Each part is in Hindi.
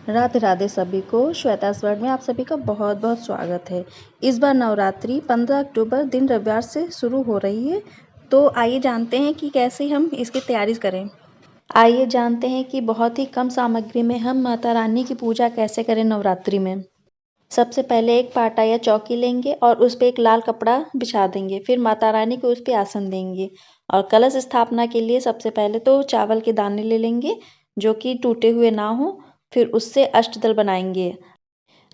राधे राधे सभी को। श्वेता's वर्ल्ड में आप सभी का बहुत बहुत स्वागत है। इस बार नवरात्रि 15 अक्टूबर दिन रविवार से शुरू हो रही है। तो आइए जानते हैं कि कैसे हम इसकी तैयारी करें। आइए जानते हैं कि बहुत ही कम सामग्री में हम माता रानी की पूजा कैसे करें नवरात्रि में। सबसे पहले एक पाटा या चौकी लेंगे और उस पर एक लाल कपड़ा बिछा देंगे। फिर माता रानी को उस पर आसन देंगे और कलश स्थापना के लिए सबसे पहले तो चावल के दाने ले लेंगे जो कि टूटे हुए ना हो। फिर उससे अष्टदल बनाएंगे।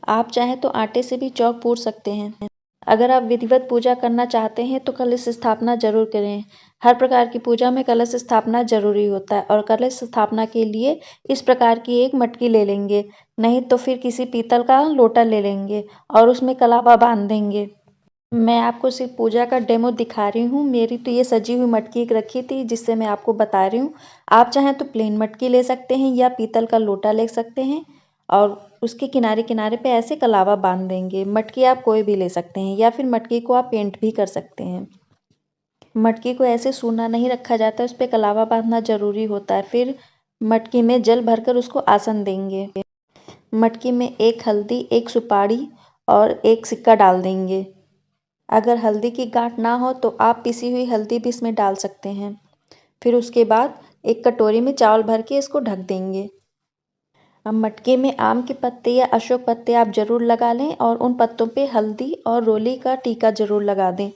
आप चाहें तो आटे से भी चौक पूर सकते हैं। अगर आप विधिवत पूजा करना चाहते हैं तो कलश स्थापना जरूर करें। हर प्रकार की पूजा में कलश स्थापना जरूरी होता है और कलश स्थापना के लिए इस प्रकार की एक मटकी ले लेंगे, नहीं तो फिर किसी पीतल का लोटा ले लेंगे और उसमें कलावा बांध देंगे। मैं आपको सिर्फ पूजा का डेमो दिखा रही हूँ। मेरी तो ये सजी हुई मटकी एक रखी थी जिससे मैं आपको बता रही हूँ। आप चाहें तो प्लेन मटकी ले सकते हैं या पीतल का लोटा ले सकते हैं और उसके किनारे किनारे पे ऐसे कलावा बांध देंगे। मटकी आप कोई भी ले सकते हैं या फिर मटकी को आप पेंट भी कर सकते हैं। मटकी को ऐसे सूना नहीं रखा जाता, उस पर कलावा बांधना जरूरी होता है। फिर मटकी में जल भरकर उसको आसन देंगे। मटकी में एक हल्दी, एक सुपारी और एक सिक्का डाल देंगे। अगर हल्दी की गांठ ना हो तो आप पिसी हुई हल्दी भी इसमें डाल सकते हैं। फिर उसके बाद एक कटोरी में चावल भर के इसको ढक देंगे। अब मटके में आम के पत्ते या अशोक पत्ते आप जरूर लगा लें और उन पत्तों पे हल्दी और रोली का टीका जरूर लगा दें।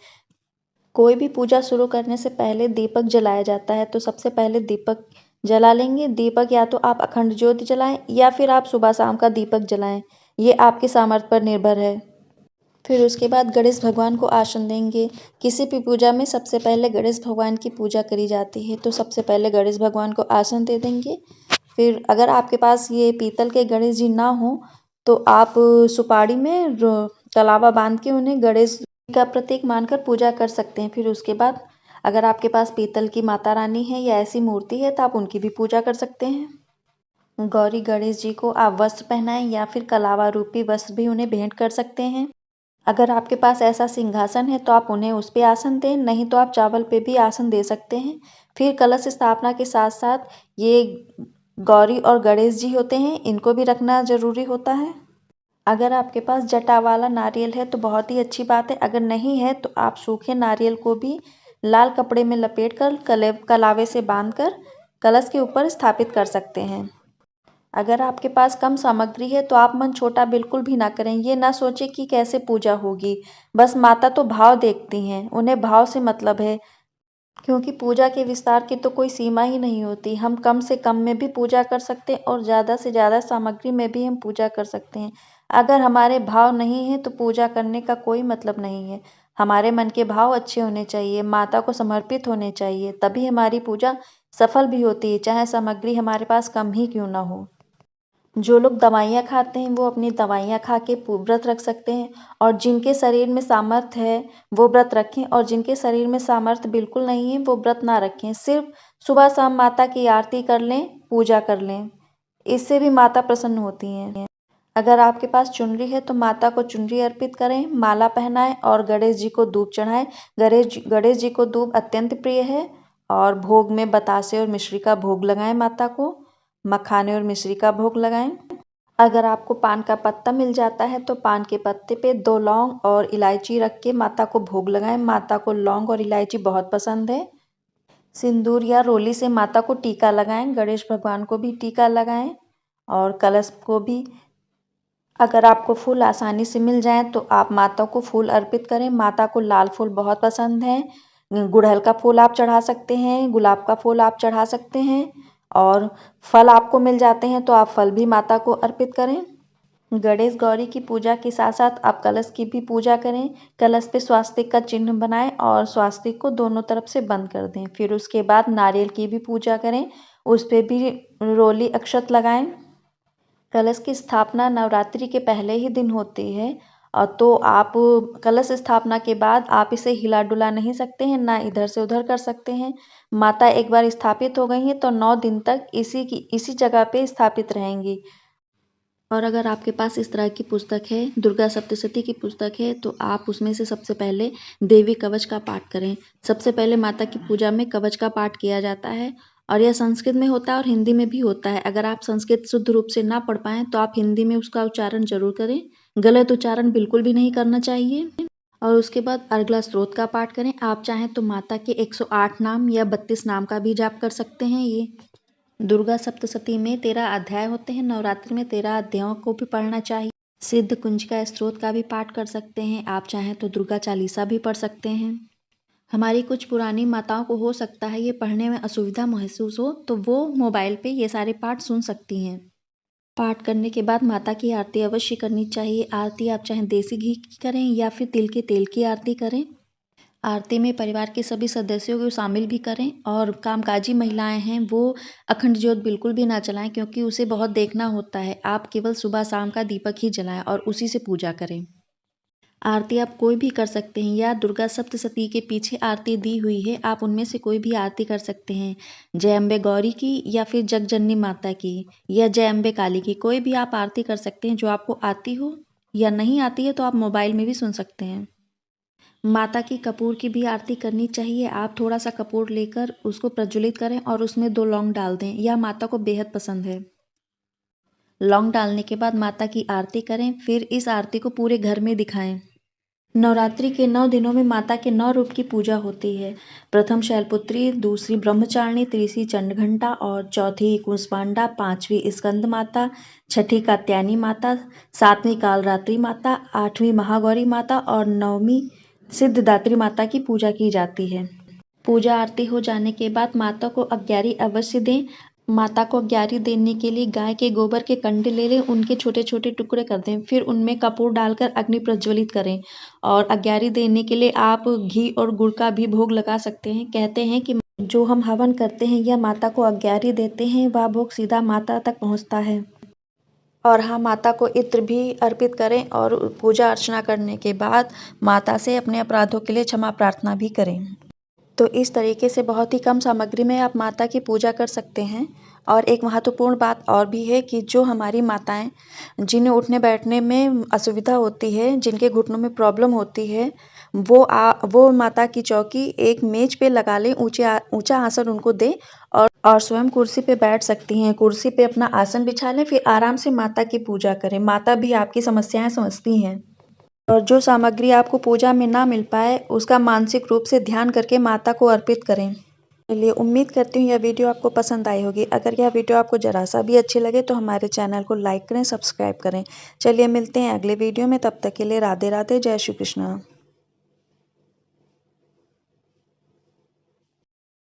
कोई भी पूजा शुरू करने से पहले दीपक जलाया जाता है, तो सबसे पहले दीपक जला लेंगे। दीपक या तो आप अखंड ज्योति जलाएं या फिर आप सुबह शाम का दीपक जलाएं, ये आपके सामर्थ्य पर निर्भर है। फिर उसके बाद गणेश भगवान को आसन देंगे। किसी भी पूजा में सबसे पहले गणेश भगवान की पूजा करी जाती है, तो सबसे पहले गणेश भगवान को आसन दे देंगे। फिर अगर आपके पास ये पीतल के गणेश जी ना हो तो आप सुपारी में कलावा बांध के उन्हें गणेश का प्रतीक मानकर पूजा कर सकते हैं। फिर उसके बाद अगर आपके पास पीतल की माता रानी है या ऐसी मूर्ति है तो आप उनकी भी पूजा कर सकते हैं। गौरी गणेश जी को आप वस्त्र पहनाएं या फिर कलावा रूपी वस्त्र भी उन्हें भेंट कर सकते हैं। अगर आपके पास ऐसा सिंहासन है तो आप उन्हें उस पे आसन दें, नहीं तो आप चावल पे भी आसन दे सकते हैं। फिर कलश स्थापना के साथ साथ ये गौरी और गणेश जी होते हैं, इनको भी रखना जरूरी होता है। अगर आपके पास जटा वाला नारियल है तो बहुत ही अच्छी बात है। अगर नहीं है तो आप सूखे नारियल को भी लाल कपड़े में लपेट कर कलावे से बांधकर कलश के ऊपर स्थापित कर सकते हैं। अगर आपके पास कम सामग्री है तो आप मन छोटा बिल्कुल भी ना करें। ये ना सोचें कि कैसे पूजा होगी, बस माता तो भाव देखती हैं, उन्हें भाव से मतलब है। क्योंकि पूजा के विस्तार की तो कोई सीमा ही नहीं होती। हम कम से कम में भी पूजा कर सकते हैं और ज़्यादा से ज़्यादा सामग्री में भी हम पूजा कर सकते हैं। अगर हमारे भाव नहीं है तो पूजा करने का कोई मतलब नहीं है। हमारे मन के भाव अच्छे होने चाहिए, माता को समर्पित होने चाहिए, तभी हमारी पूजा सफल भी होती है, चाहे सामग्री हमारे पास कम ही क्यों ना हो। जो लोग दवाइयाँ खाते हैं वो अपनी दवाइयाँ खा के व्रत रख सकते हैं और जिनके शरीर में सामर्थ्य है वो व्रत रखें और जिनके शरीर में सामर्थ्य बिल्कुल नहीं है वो व्रत ना रखें। सिर्फ सुबह शाम माता की आरती कर लें, पूजा कर लें, इससे भी माता प्रसन्न होती हैं। अगर आपके पास चुनरी है तो माता को चुनरी अर्पित करें, माला पहनाएं और गणेश जी को दूब चढ़ाएं। गणेश जी को दूब अत्यंत प्रिय है और भोग में बतासे और मिश्री का भोग लगाएं। माता को मखाने और मिश्री का भोग लगाएं। अगर आपको पान का पत्ता मिल जाता है तो पान के पत्ते पे 2 लौंग और इलायची रख के माता को भोग लगाएं। माता को लौंग और इलायची बहुत पसंद है। सिंदूर या रोली से माता को टीका लगाएं। गणेश भगवान को भी टीका लगाएं और कलश को भी। अगर आपको फूल आसानी से मिल जाए तो आप माता को फूल अर्पित करें। माता को लाल फूल बहुत पसंद है। गुड़हल का फूल आप चढ़ा सकते हैं, गुलाब का फूल आप चढ़ा सकते हैं और फल आपको मिल जाते हैं तो आप फल भी माता को अर्पित करें। गणेश गौरी की पूजा के साथ साथ आप कलश की भी पूजा करें। कलश पे स्वास्तिक का चिन्ह बनाएं और स्वास्तिक को दोनों तरफ से बंद कर दें। फिर उसके बाद नारियल की भी पूजा करें, उस पे भी रोली अक्षत लगाएं। कलश की स्थापना नवरात्रि के पहले ही दिन होती है और तो आप कलश स्थापना के बाद आप इसे हिला डुला नहीं सकते हैं, ना इधर से उधर कर सकते हैं। माता एक बार स्थापित हो गई हैं तो 9 दिन तक इसी जगह पे स्थापित रहेंगी। और अगर आपके पास इस तरह की पुस्तक है, दुर्गा सप्तशती की पुस्तक है, तो आप उसमें से सबसे पहले देवी कवच का पाठ करें। सबसे पहले माता की पूजा में कवच का पाठ किया जाता है और यह संस्कृत में होता है और हिंदी में भी होता है। अगर आप संस्कृत शुद्ध रूप से ना पढ़ पाएँ तो आप हिंदी में उसका उच्चारण ज़रूर करें। गलत उच्चारण बिल्कुल भी नहीं करना चाहिए। और उसके बाद अगला स्त्रोत का पाठ करें। आप चाहें तो माता के 108 नाम या 32 नाम का भी जाप कर सकते हैं। ये दुर्गा सप्तशती में 13 अध्याय होते हैं। नवरात्रि में 13 अध्यायों को भी पढ़ना चाहिए। सिद्ध कुंजिका स्त्रोत का भी पाठ कर सकते हैं। आप चाहें तो दुर्गा चालीसा भी पढ़ सकते हैं। हमारी कुछ पुरानी माताओं को हो सकता है ये पढ़ने में असुविधा महसूस हो, तो वो मोबाइल पे ये सारे पाठ सुन सकती हैं। पाठ करने के बाद माता की आरती अवश्य करनी चाहिए। आरती आप चाहे देसी घी की करें या फिर तिल के तेल की आरती करें। आरती में परिवार के सभी सदस्यों को शामिल भी करें और कामकाजी महिलाएं हैं वो अखंड ज्योत बिल्कुल भी ना जलाएं, क्योंकि उसे बहुत देखना होता है। आप केवल सुबह शाम का दीपक ही जलाएं और उसी से पूजा करें। आरती आप कोई भी कर सकते हैं या दुर्गा सप्तशती के पीछे आरती दी हुई है, आप उनमें से कोई भी आरती कर सकते हैं। जय अम्बे गौरी की या फिर जगजननी माता की या जय अम्बे काली की, कोई भी आप आरती कर सकते हैं जो आपको आती हो, या नहीं आती है तो आप मोबाइल में भी सुन सकते हैं। माता की कपूर की भी आरती करनी चाहिए। आप थोड़ा सा कपूर लेकर उसको प्रज्वलित करें और उसमें 2 लौंग डाल दें। यह माता को बेहद पसंद है। लौंग डालने के बाद माता की आरती करें, फिर इस आरती को पूरे घर में दिखाएं। नवरात्रि के 9 दिनों में माता के 9 रूप की पूजा होती है। प्रथम शैलपुत्री, दूसरी ब्रह्मचारिणी, तीसरी चंडघंटा और चौथी कूष्मांडा, 5वीं स्कंद माता, 6ठी कात्यायनी माता, 7वीं कालरात्रि माता, 8वीं महागौरी माता और 9वीं सिद्धदात्री माता की पूजा की जाती है। पूजा आरती हो जाने के बाद माता को अग्यारी अवश्य दें। माता को अग्यारी देने के लिए गाय के गोबर के कंडे ले लें, उनके छोटे छोटे टुकड़े कर दें, फिर उनमें कपूर डालकर अग्नि प्रज्वलित करें। और अग्यारी देने के लिए आप घी और गुड़ का भी भोग लगा सकते हैं। कहते हैं कि जो हम हवन करते हैं या माता को अग्यारी देते हैं वह भोग सीधा माता तक पहुँचता है। और हाँ, माता को इत्र भी अर्पित करें और पूजा अर्चना करने के बाद माता से अपने अपराधों के लिए क्षमा प्रार्थना भी करें। तो इस तरीके से बहुत ही कम सामग्री में आप माता की पूजा कर सकते हैं। और एक महत्वपूर्ण बात और भी है कि जो हमारी माताएं जिन्हें उठने बैठने में असुविधा होती है, जिनके घुटनों में प्रॉब्लम होती है, वो माता की चौकी एक मेज पे लगा लें, ऊंचा आसन उनको दें और स्वयं कुर्सी पे बैठ सकती हैं। कुर्सी पे अपना आसन बिछा लें, फिर आराम से माता की पूजा करें। माता भी आपकी समस्याएं समझती हैं। और जो सामग्री आपको पूजा में ना मिल पाए उसका मानसिक रूप से ध्यान करके माता को अर्पित करें। चलिए, उम्मीद करती हूँ यह वीडियो आपको पसंद आई होगी। अगर यह वीडियो आपको जरा सा भी अच्छी लगे तो हमारे चैनल को लाइक करें, सब्सक्राइब करें। चलिए मिलते हैं अगले वीडियो में, तब तक के लिए राधे राधे, जय श्री कृष्ण।